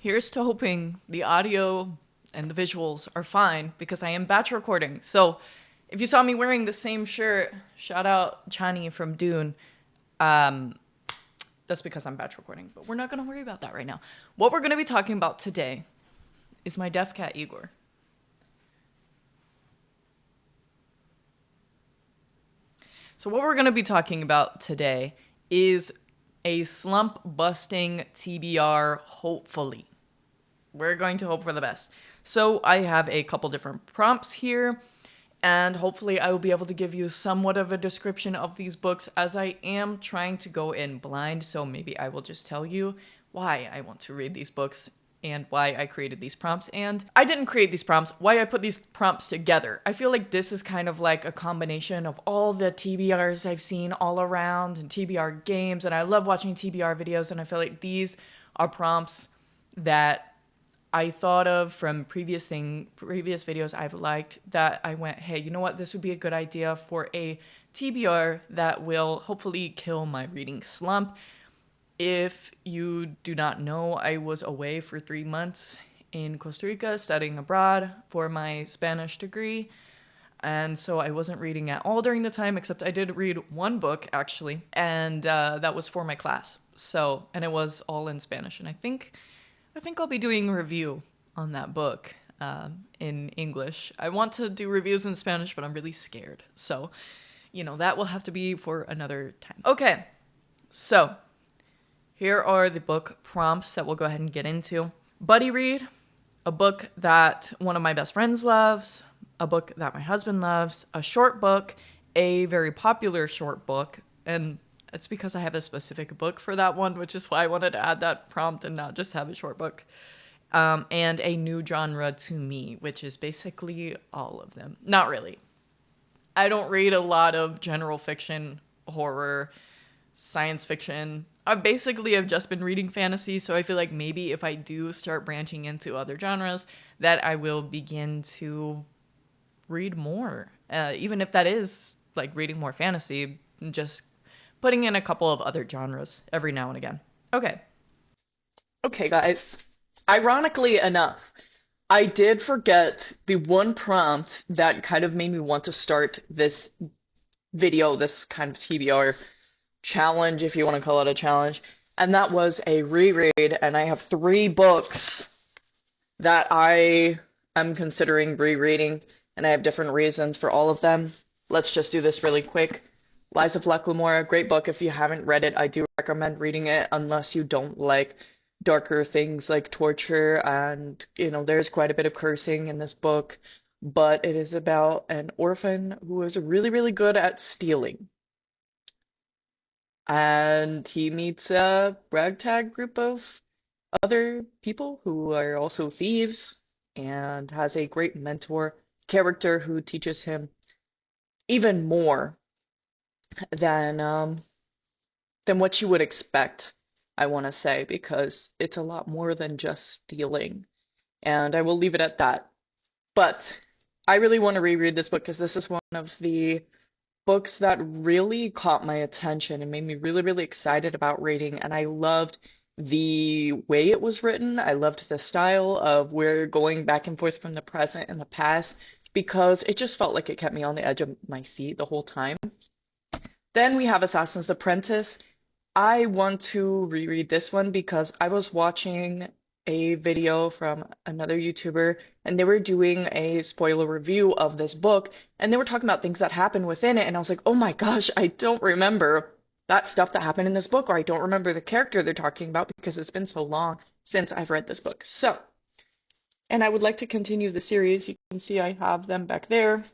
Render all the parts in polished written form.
Here's to hoping the audio and the visuals are fine because I am batch recording. So if you saw me wearing the same shirt, shout out Chani from Dune. Um, that's because I'm batch recording, but we're not going to worry about that right now. What we're going to be talking about today is my deaf cat, Igor. So what we're going to be talking about today is a slump busting TBR, hopefully. We're going to hope for the best. So I have a couple different prompts here, and hopefully I will be able to give you somewhat of a description of these books as I am trying to go in blind. So maybe I will just tell you why I want to read these books and why I created these prompts. And I didn't create these prompts, why I put these prompts together. I feel like this is kind of like a combination of all the TBRs I've seen all around and TBR games, and I love watching TBR videos, and I feel like these are prompts that I thought of from previous videos I've liked that I went, hey, you know what? This would be a good idea for a TBR that will hopefully kill my reading slump. If you do not know, I was away for 3 months in Costa Rica studying abroad for my Spanish degree. And so I wasn't reading at all during the time, except I did read one book actually, and that was for my class. So, and it was all in Spanish, and I think I'll be doing a review on that book in English. I want to do reviews in Spanish, but I'm really scared. So, that will have to be for another time. Okay, so here are the book prompts that we'll go ahead and get into. Buddy read, a book that one of my best friends loves, a book that my husband loves, a short book, a very popular short book, and it's because I have a specific book for that one, which is why I wanted to add that prompt and not just have a short book. And a new genre to me, which is basically all of them. Not really. I don't read a lot of general fiction, horror, science fiction. I basically have just been reading fantasy, so I feel like maybe if I do start branching into other genres, that I will begin to read more. Even if that is like reading more fantasy, just putting in a couple of other genres every now and again. Okay. Okay, guys. Ironically enough, I did forget the one prompt that kind of made me want to start this video, this kind of TBR challenge, if you want to call it a challenge, and that was a reread. And I have 3 books that I am considering rereading, and I have different reasons for all of them. Let's just do this really quick. Lies of Lamora, great book. If you haven't read it, I do recommend reading it unless you don't like darker things like torture, and there's quite a bit of cursing in this book, but it is about an orphan who is really, really good at stealing. And he meets a ragtag group of other people who are also thieves, and has a great mentor character who teaches him even more than what you would expect, I want to say, because it's a lot more than just stealing. And I will leave it at that. But I really want to reread this book because this is one of the books that really caught my attention and made me really, really excited about reading. And I loved the way it was written. I loved the style of we're going back and forth from the present and the past because it just felt like it kept me on the edge of my seat the whole time. Then we have Assassin's Apprentice. I want to reread this one because I was watching a video from another YouTuber, and they were doing a spoiler review of this book, and they were talking about things that happened within it, and I was like, oh my gosh, I don't remember that stuff that happened in this book, or I don't remember the character they're talking about because it's been so long since I've read this book. So, and I would like to continue the series. You can see I have them back there,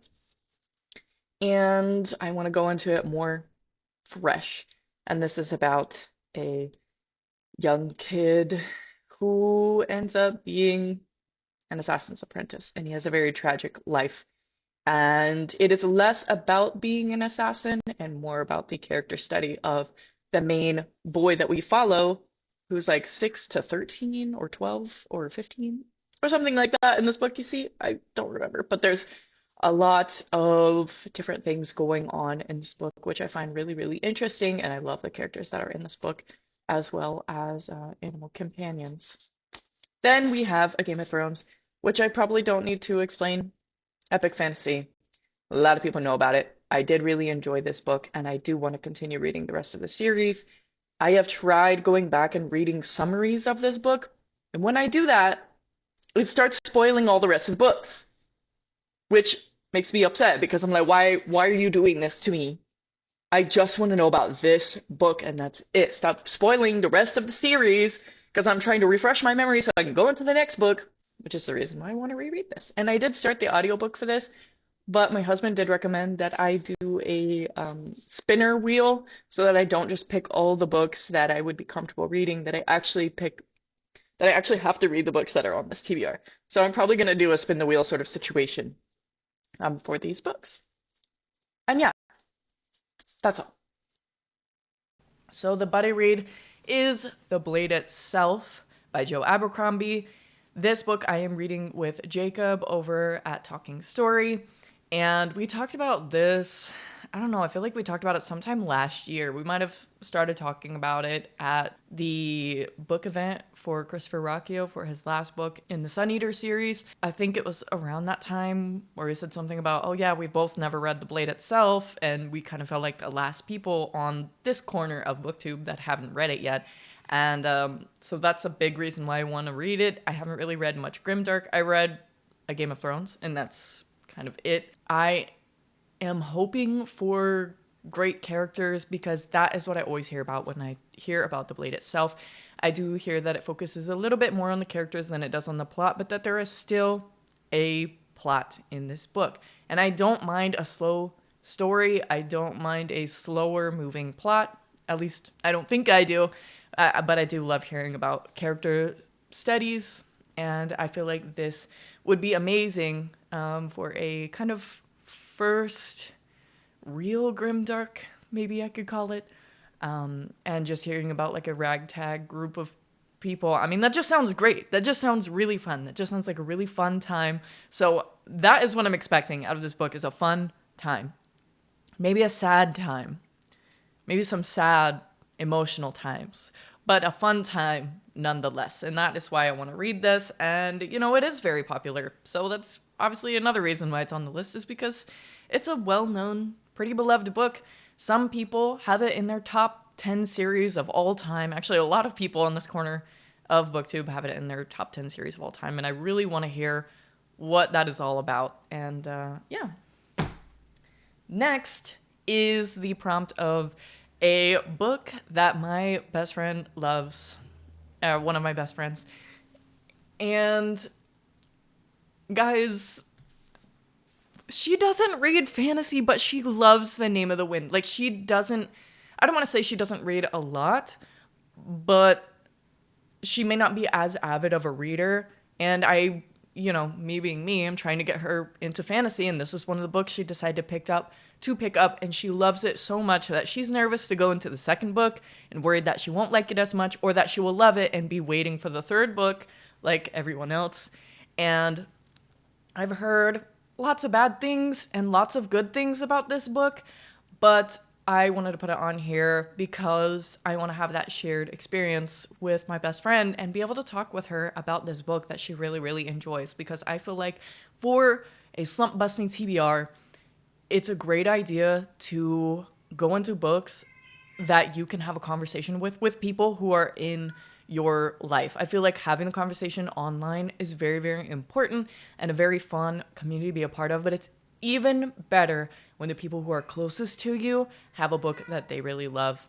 and I want to go into it more fresh. And this is about a young kid who ends up being an assassin's apprentice, and he has a very tragic life. And it is less about being an assassin and more about the character study of the main boy that we follow, who's like 6 to 13 or 12 or 15 or something like that in this book, you see. I don't remember, but there's a lot of different things going on in this book, which I find really, really interesting, and I love the characters that are in this book, as well as animal companions. Then we have A Game of Thrones, which I probably don't need to explain. Epic fantasy. A lot of people know about it. I did really enjoy this book, and I do want to continue reading the rest of the series. I have tried going back and reading summaries of this book, and when I do that, it starts spoiling all the rest of the books, which makes me upset because I'm like, why are you doing this to me? I just want to know about this book, and that's it. Stop spoiling the rest of the series because I'm trying to refresh my memory so I can go into the next book, which is the reason why I want to reread this. And I did start the audiobook for this, but my husband did recommend that I do a spinner wheel so that I don't just pick all the books that I would be comfortable reading, that I actually have to read the books that are on this TBR. So I'm probably going to do a spin the wheel sort of situation for these books. And yeah, that's all. So the buddy read is The Blade Itself by Joe Abercrombie. This book I am reading with Jacob over at Talking Story. And we talked about this, I don't know, I feel like we talked about it sometime last year. We might have started talking about it at the book event for Christopher Rocchio for his last book in the Sun Eater series. I think it was around that time where he said something about, oh yeah, we both never read The Blade Itself, and we kind of felt like the last people on this corner of BookTube that haven't read it yet. And so that's a big reason why I want to read it. I haven't really read much grimdark. I read A Game of Thrones, and that's kind of it. I am hoping for great characters because that is what I always hear about when I hear about The Blade Itself. I do hear that it focuses a little bit more on the characters than it does on the plot, but that there is still a plot in this book. And I don't mind a slow story. I don't mind a slower moving plot. At least I don't think I do. But I do love hearing about character studies, and I feel like this would be amazing for a kind of first real grimdark, maybe I could call it, and just hearing about like a ragtag group of people. I mean, that just sounds great. That just sounds really fun. That just sounds like a really fun time. So that is what I'm expecting out of this book, is a fun time. Maybe a sad time. Maybe some sad emotional times, but a fun time nonetheless. And that is why I want to read this. And, you know, it is very popular. So that's obviously another reason why it's on the list, is because it's a well-known, pretty beloved book. Some people have it in their top 10 series of all time. Actually, a lot of people in this corner of BookTube have it in their top 10 series of all time. And I really want to hear what that is all about. And yeah. Next is the prompt of a book that my best friend loves, one of my best friends. And guys, she doesn't read fantasy, but she loves The Name of the Wind. Like, she doesn't, I don't want to say she doesn't read a lot, but she may not be as avid of a reader. And I, you know, me being me, I'm trying to get her into fantasy, and this is one of the books she decided to pick up, and she loves it so much that she's nervous to go into the second book and worried that she won't like it as much, or that she will love it and be waiting for the third book like everyone else. And I've heard lots of bad things and lots of good things about this book, but I wanted to put it on here because I want to have that shared experience with my best friend and be able to talk with her about this book that she really, really enjoys, because I feel like for a slump busting TBR, it's a great idea to go into books that you can have a conversation with people who are in your life. I feel like having a conversation online is very, very important and a very fun community to be a part of, but it's even better when the people who are closest to you have a book that they really love,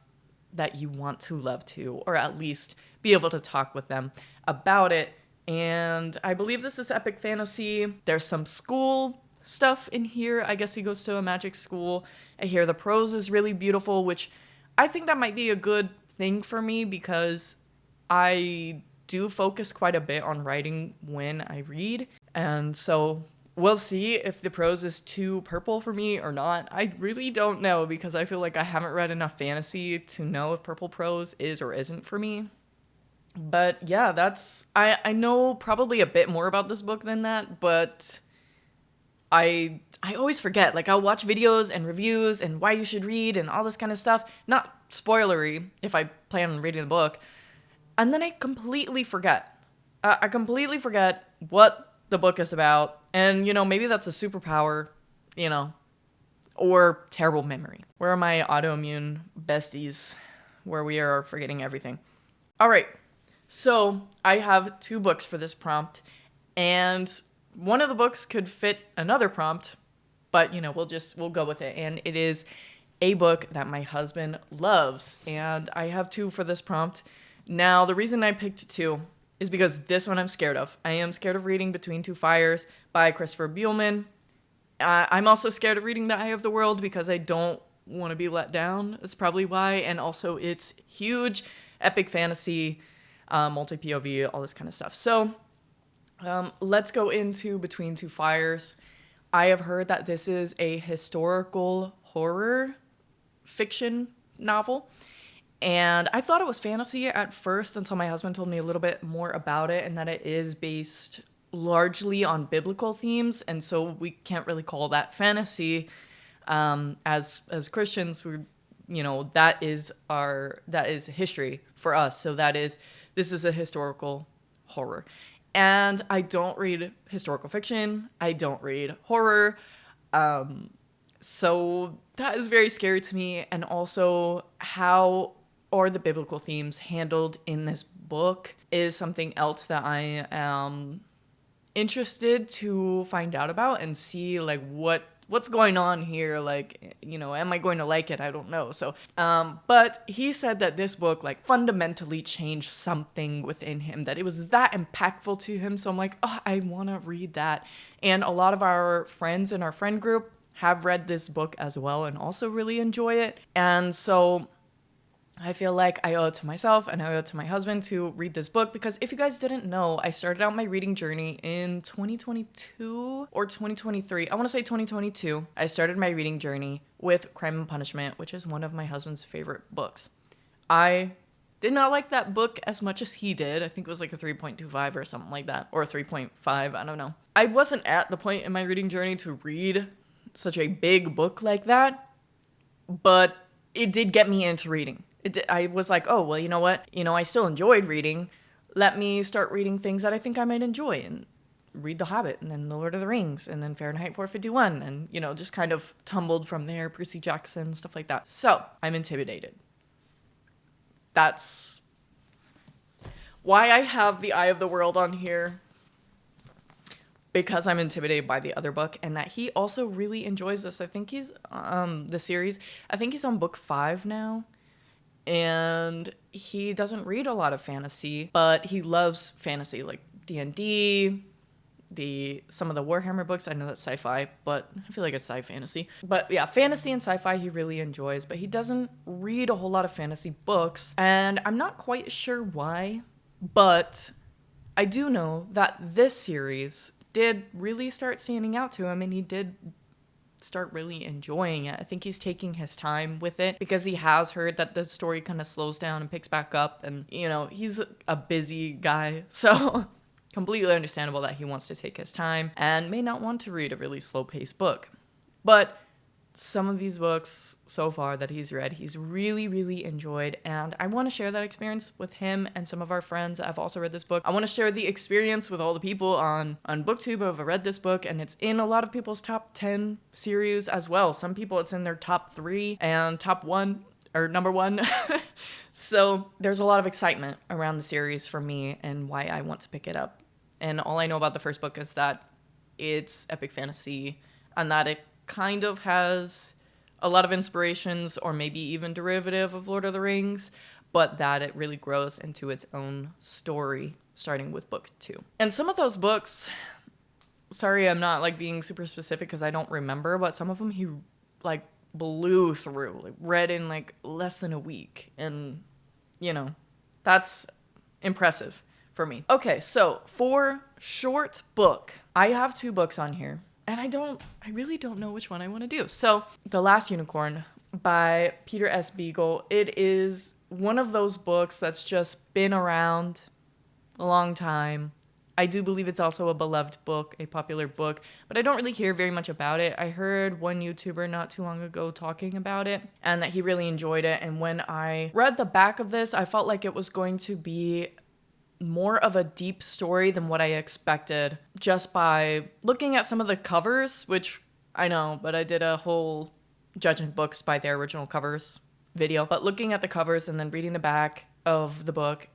that you want to love too, or at least be able to talk with them about it. And I believe this is epic fantasy. There's some school stuff in here. I guess he goes to a magic school. I hear the prose is really beautiful, which I think that might be a good thing for me because I do focus quite a bit on writing when I read. And so we'll see if the prose is too purple for me or not. I really don't know, because I feel like I haven't read enough fantasy to know if purple prose is or isn't for me. But yeah, I know probably a bit more about this book than that, but I always forget. Like, I'll watch videos and reviews and why you should read and all this kind of stuff. Not spoilery if I plan on reading the book. And then I completely forget I completely forget what the book is about. And, maybe that's a superpower, you know, or terrible memory. Where are my autoimmune besties where we are forgetting everything? All right. So I have 2 books for this prompt, and one of the books could fit another prompt, but we'll go with it. And it is a book that my husband loves, and I have 2 for this prompt. Now, the reason I picked 2 is because this one I'm scared of. I am scared of reading Between Two Fires by Christopher Buehlman. I'm also scared of reading The Eye of the World because I don't want to be let down. That's probably why. And also, it's huge, epic fantasy, multi-POV, all this kind of stuff. So let's go into Between Two Fires. I have heard that this is a historical horror fiction novel. And I thought it was fantasy at first until my husband told me a little bit more about it, and that it is based largely on biblical themes. And so we can't really call that fantasy. As Christians, that is history for us. So this is a historical horror. And I don't read historical fiction. I don't read horror. So that is very scary to me. And also, how are the biblical themes handled in this book is something else that I am interested to find out about and see, like, what's going on here. Like, am I going to like it? I don't know. So, but he said that this book, like, fundamentally changed something within him, that it was that impactful to him. So I'm like, oh, I want to read that. And a lot of our friends in our friend group have read this book as well and also really enjoy it. And so I feel like I owe it to myself and I owe it to my husband to read this book, because if you guys didn't know, I started out my reading journey in 2022 or 2023. I want to say 2022. I started my reading journey with Crime and Punishment, which is one of my husband's favorite books. I did not like that book as much as he did. I think it was like a 3.25 or something like that, or a 3.5. I don't know. I wasn't at the point in my reading journey to read such a big book like that, but it did get me into reading. I was like, oh, well, you know what? I still enjoyed reading. Let me start reading things that I think I might enjoy, and read The Hobbit, and then The Lord of the Rings, and then Fahrenheit 451, and, just kind of tumbled from there, Percy Jackson, stuff like that. So, I'm intimidated. That's why I have The Eye of the World on here, because I'm intimidated by the other book, and that he also really enjoys this. I think he's, the series, I think he's on book 5 now. And he doesn't read a lot of fantasy, but he loves fantasy, like D&D, some of the Warhammer books. I know that's sci-fi, but I feel like it's sci-fantasy. But yeah, fantasy and sci-fi he really enjoys, but he doesn't read a whole lot of fantasy books, and I'm not quite sure why, but I do know that this series did really start standing out to him, and he did start really enjoying it. I think he's taking his time with it because he has heard that the story kind of slows down and picks back up, and he's a busy guy, so completely understandable that he wants to take his time and may not want to read a really slow-paced book. But some of these books so far that he's read, he's really, really enjoyed, and I want to share that experience with him and some of our friends that have also read this book. I want to share the experience with all the people on BookTube who have read this book, and it's in a lot of people's top 10 series as well. Some people it's in their top 3 and top 1 or number 1. So there's a lot of excitement around the series for me and why I want to pick it up. And all I know about the first book is that it's epic fantasy and that it kind of has a lot of inspirations or maybe even derivative of Lord of the Rings, but that it really grows into its own story, starting with book 2. And some of those books, sorry, I'm not like being super specific because I don't remember, but some of them he like blew through, like read in like less than a week. And, that's impressive for me. Okay, so for short book, I have 2 books on here. And I really don't know which one I want to do. So, The Last Unicorn by Peter S. Beagle. It is one of those books that's just been around a long time. I do believe it's also a beloved book, a popular book, but I don't really hear very much about it. I heard one YouTuber not too long ago talking about it and that he really enjoyed it. And when I read the back of this, I felt like it was going to be more of a deep story than what I expected just by looking at some of the covers, which I know, but I did a whole judging books by their original covers video. But looking at the covers and then reading the back of the book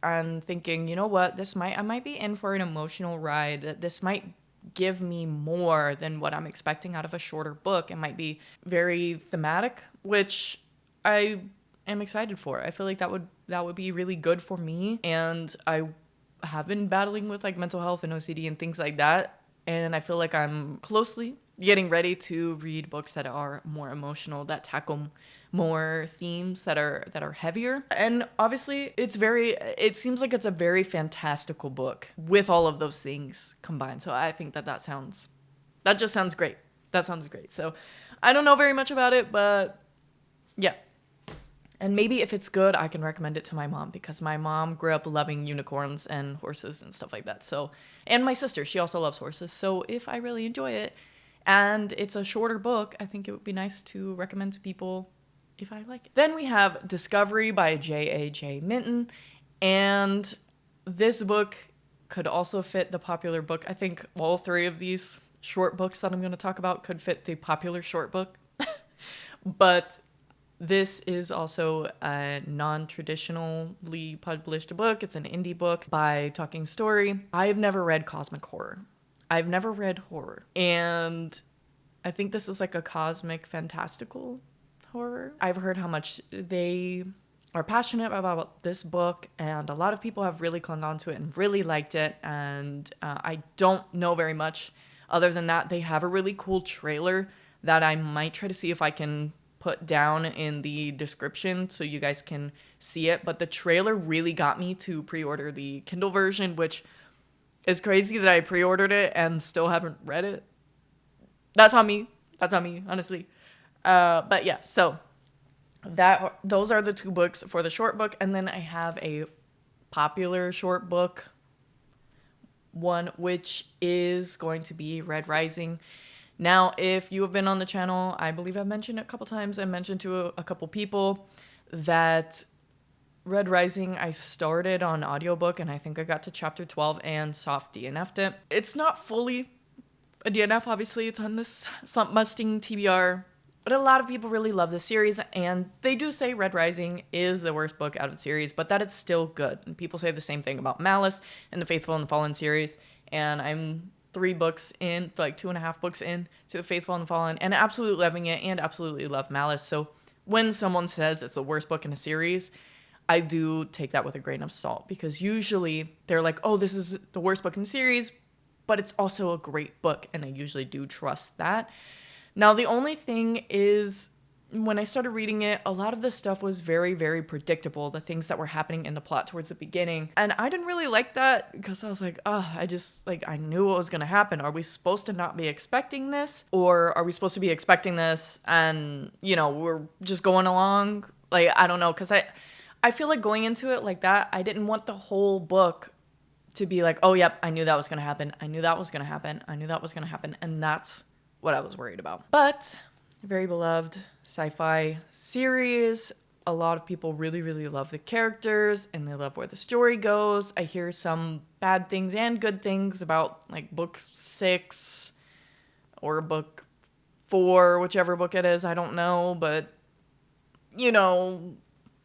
and thinking, you know what, I might be in for an emotional ride. This might give me more than what I'm expecting out of a shorter book. It might be very thematic, which I am excited for. I feel like that would be really good for me. And I have been battling with like mental health and OCD and things like that. And I feel like I'm closely getting ready to read books that are more emotional, that tackle more themes that are heavier. And obviously it seems like it's a very fantastical book with all of those things combined. So I think that just sounds great. That sounds great. So I don't know very much about it, but yeah. And maybe if it's good, I can recommend it to my mom, because my mom grew up loving unicorns and horses and stuff like that. So, and my sister, she also loves horses. So if I really enjoy it and it's a shorter book, I think it would be nice to recommend to people if I like it. Then we have Discovery by J.A.J. Minton. And this book could also fit the popular book. I think all three of these short books that I'm going to talk about could fit the popular short book. But this is also a non-traditionally published book. It's an indie book by Talking Story. I've never read cosmic horror. I've never read horror. And I think this is like a cosmic fantastical horror. I've heard how much they are passionate about this book, and a lot of people have really clung on to it and really liked it. And I don't know very much other than that. They have a really cool trailer that I might try to see if I can put down in the description so you guys can see it. But the trailer really got me to pre-order the Kindle version, which is crazy that I pre-ordered it and still haven't read it. That's on me, honestly. But yeah, so those are the two books for the short book. And then I have a popular short book one, which is going to be Red Rising. Now, if you have been on the channel, I believe I've mentioned it a couple times. I mentioned to a couple people that Red Rising, I started on audiobook, and I think I got to chapter 12 and soft DNF'd it. It's not fully a DNF, obviously. It's on this slump busting TBR. But a lot of people really love the series, and they do say Red Rising is the worst book out of the series, but that it's still good. And people say the same thing about Malice and the Faithful and the Fallen series. And I'm 3 books in, like 2.5 books in to the Faithful and the Fallen, and absolutely loving it, and absolutely love Malice. So when someone says it's the worst book in a series, I do take that with a grain of salt, because usually they're like, oh, this is the worst book in the series, but it's also a great book, and I usually do trust that. Now, the only thing is, when I started reading it, a lot of the stuff was very, very predictable, the things that were happening in the plot towards the beginning. And I didn't really like that, because I was like, I knew what was going to happen. Are we supposed to not be expecting this? Or are we supposed to be expecting this and, we're just going along? Like, I don't know, because I feel like going into it like that, I didn't want the whole book to be like, oh, yep, I knew that was going to happen. I knew that was going to happen. I knew that was going to happen. And that's what I was worried about. But very beloved sci-fi series. A lot of people really, really love the characters, and they love where the story goes. I hear some bad things and good things about like book 6 or book 4, whichever book it is. I don't know, but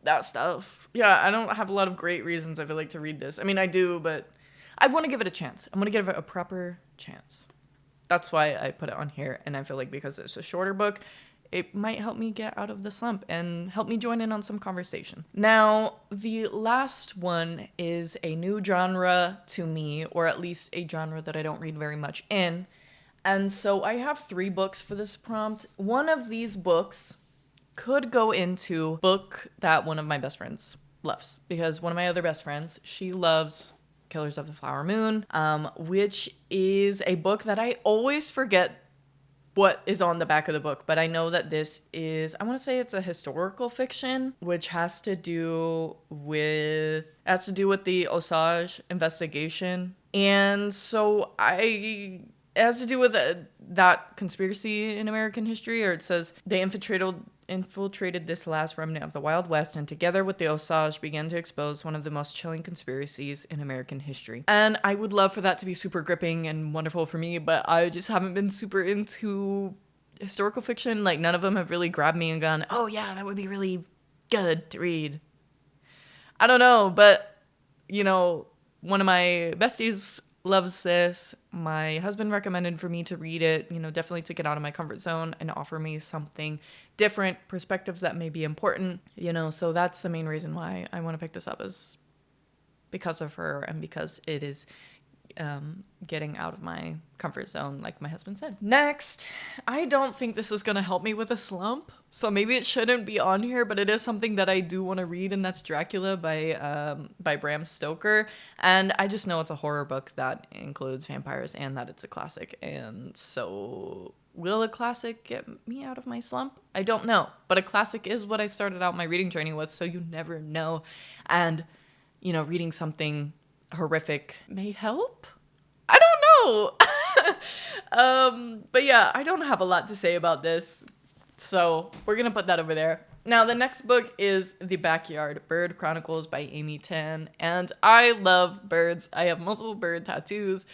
that stuff. Yeah, I don't have a lot of great reasons I feel like to read this. I mean, I do, but I want to give it a chance. I'm going to give it a proper chance. That's why I put it on here, and I feel like because it's a shorter book, it might help me get out of the slump and help me join in on some conversation. Now, the last one is a new genre to me, or at least a genre that I don't read very much in. And so I have 3 books for this prompt. One of these books could go into book that one of my best friends loves, because one of my other best friends, she loves Killers of the Flower Moon, which is a book that I always forget what is on the back of the book, but I know that this is, I want to say it's a historical fiction, which has to do with the Osage investigation. And so it has to do with that conspiracy in American history, or it says they infiltrated infiltrated this last remnant of the Wild West, and together with the Osage began to expose one of the most chilling conspiracies in American history. And I would love for that to be super gripping and wonderful for me, but I just haven't been super into historical fiction. Like, none of them have really grabbed me and gone, oh yeah, that would be really good to read. I don't know, but, you know, one of my besties loves this. My husband recommended for me to read it, you know, definitely to get out of my comfort zone and offer me something different, perspectives that may be important, you know, so that's the main reason why I want to pick this up, is because of her and because it is getting out of my comfort zone, like my husband said. Next, I don't think this is going to help me with a slump, so maybe it shouldn't be on here, but it is something that I do want to read, and that's Dracula by Bram Stoker. And I just know it's a horror book that includes vampires and that it's a classic. And so, will a classic get me out of my slump? I don't know, but a classic is what I started out my reading journey with, so you never know. And, you know, reading something horrific may help. I don't know. But yeah, I don't have a lot to say about this, so we're gonna put that over there. Now, the next book is The Backyard Bird Chronicles by Amy Tan, and I love birds. I have multiple bird tattoos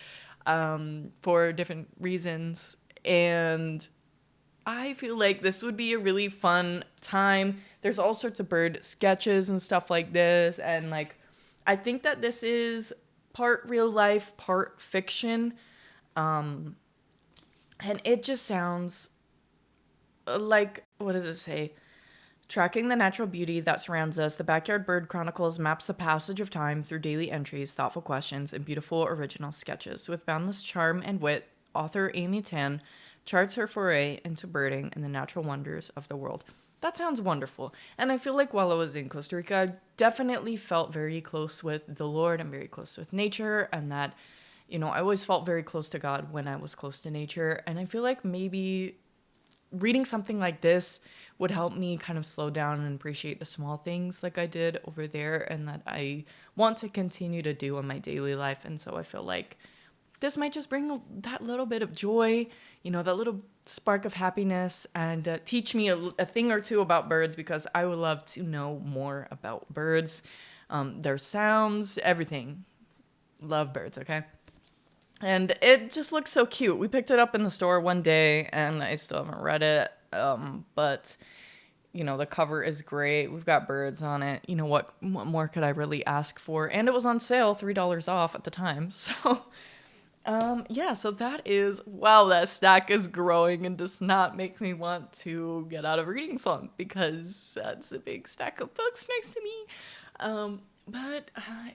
for different reasons, and I feel like this would be a really fun time. There's all sorts of bird sketches and stuff like this, and like, I think that this is part real life, part fiction. And it just sounds like, what does it say? Tracking the natural beauty that surrounds us, The Backyard Bird Chronicles maps the passage of time through daily entries, thoughtful questions, and beautiful original sketches. With boundless charm and wit, author Amy Tan charts her foray into birding and the natural wonders of the world. That sounds wonderful. And I feel like while I was in Costa Rica, I definitely felt very close with the Lord and very close with nature, and that, you know, I always felt very close to God when I was close to nature. And I feel like maybe reading something like this would help me kind of slow down and appreciate the small things like I did over there, and that I want to continue to do in my daily life. And so I feel like this might just bring that little bit of joy, you know, that little spark of happiness, and teach me a thing or two about birds, because I would love to know more about birds, their sounds, everything. Love birds, okay? And it just looks so cute. We picked it up in the store one day, and I still haven't read it, but, you know, the cover is great. We've got birds on it. You know, what more could I really ask for? And it was on sale, $3 off at the time, so... yeah, so that is, wow, that stack is growing and does not make me want to get out of reading slump, because that's a big stack of books next to me.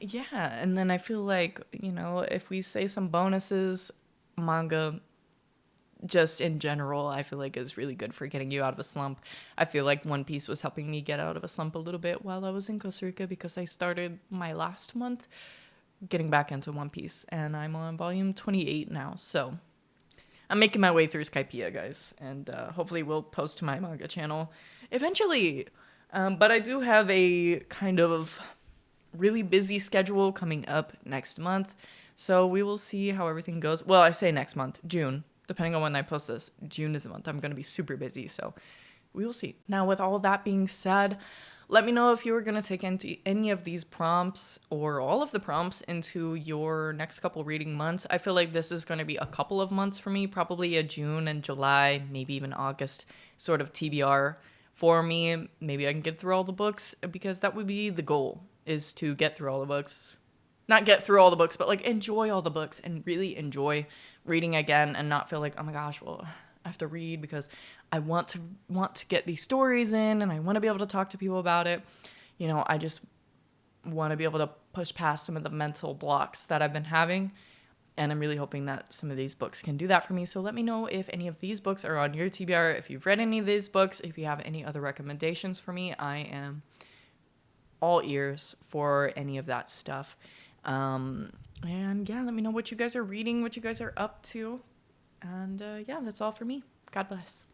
Yeah, and then I feel like, you know, if we say some bonuses, manga, just in general, I feel like is really good for getting you out of a slump. I feel like One Piece was helping me get out of a slump a little bit while I was in Costa Rica, because I started my last month getting back into One Piece, and I'm on volume 28 now, so I'm making my way through Skypiea, guys, and hopefully we'll post to my manga channel eventually. But I do have a kind of really busy schedule coming up next month, so we will see how everything goes. Well, I say next month, June, depending on when I post this. June is the month I'm going to be super busy, so we will see. Now, with all that being said, let me know if you were going to take into any of these prompts or all of the prompts into your next couple reading months. I feel like this is going to be a couple of months for me, probably a June and July, maybe even August sort of TBR for me. Maybe I can get through all the books, because that would be the goal, is to get through all the books. Not get through all the books, but like enjoy all the books and really enjoy reading again, and not feel like, oh my gosh, well, I have to read because I want to get these stories in, and I want to be able to talk to people about it. You know, I just want to be able to push past some of the mental blocks that I've been having, and I'm really hoping that some of these books can do that for me. So let me know if any of these books are on your TBR, if you've read any of these books, if you have any other recommendations for me. I am all ears for any of that stuff. And yeah, let me know what you guys are reading, what you guys are up to. And yeah, that's all for me. God bless.